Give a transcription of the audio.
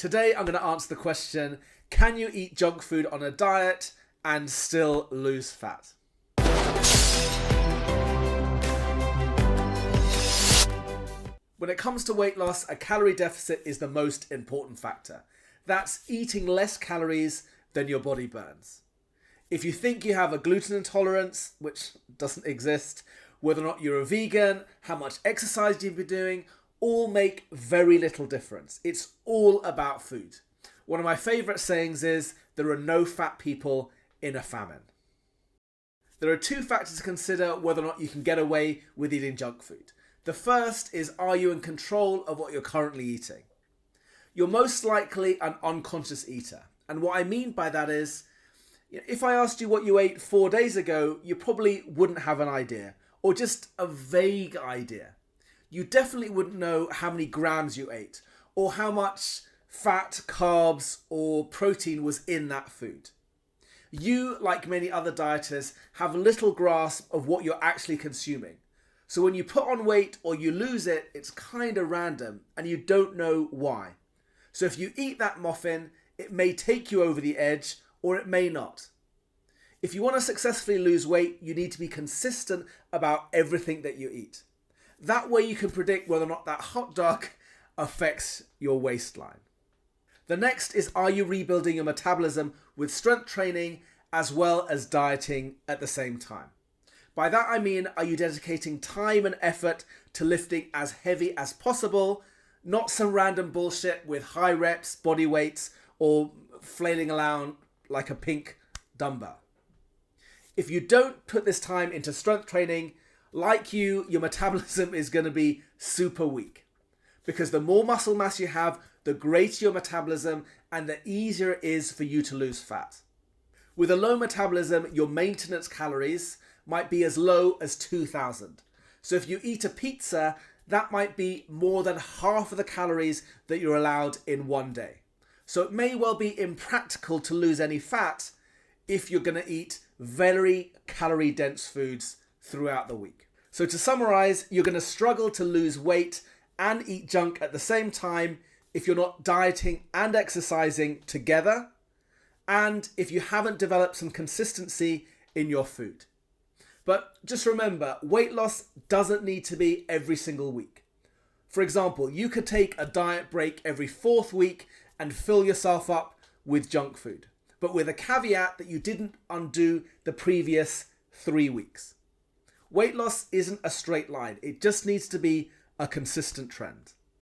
Today I'm going to answer the question, can you eat junk food on a diet and still lose fat? When it comes to weight loss, a calorie deficit is the most important factor. That's eating less calories than your body burns. If you think you have a gluten intolerance, which doesn't exist, whether or not you're a vegan, how much exercise you've been doing, all make very little difference. It's all about food. One of my favourite sayings is, there are no fat people in a famine. There are two factors to consider whether or not you can get away with eating junk food. The first is, are you in control of what you're currently eating? You're most likely an unconscious eater. And what I mean by that is, if I asked you what you ate 4 days ago, you probably wouldn't have an idea, or just a vague idea. You definitely wouldn't know how many grams you ate, or how much fat, carbs, or protein was in that food. You, like many other dieters, have little grasp of what you're actually consuming. So when you put on weight or you lose it, it's kind of random and you don't know why. So if you eat that muffin, it may take you over the edge or it may not. If you want to successfully lose weight, you need to be consistent about everything that you eat. That way you can predict whether or not that hot dog affects your waistline. The next is, are you rebuilding your metabolism with strength training as well as dieting at the same time? By that I mean, are you dedicating time and effort to lifting as heavy as possible, not some random bullshit with high reps, body weights, or flailing around like a pink dumbbell? If you don't put this time into strength training, like your metabolism is going to be super weak. Because the more muscle mass you have, the greater your metabolism and the easier it is for you to lose fat. With a low metabolism, your maintenance calories might be as low as 2,000. So if you eat a pizza, that might be more than half of the calories that you're allowed in one day. So it may well be impractical to lose any fat if you're going to eat very calorie dense foods throughout the week. So to summarize, you're going to struggle to lose weight and eat junk at the same time if you're not dieting and exercising together, and if you haven't developed some consistency in your food. But just remember, weight loss doesn't need to be every single week. For example, you could take a diet break every 4th week and fill yourself up with junk food, but with a caveat that you didn't undo the previous 3 weeks. Weight loss isn't a straight line. It just needs to be a consistent trend.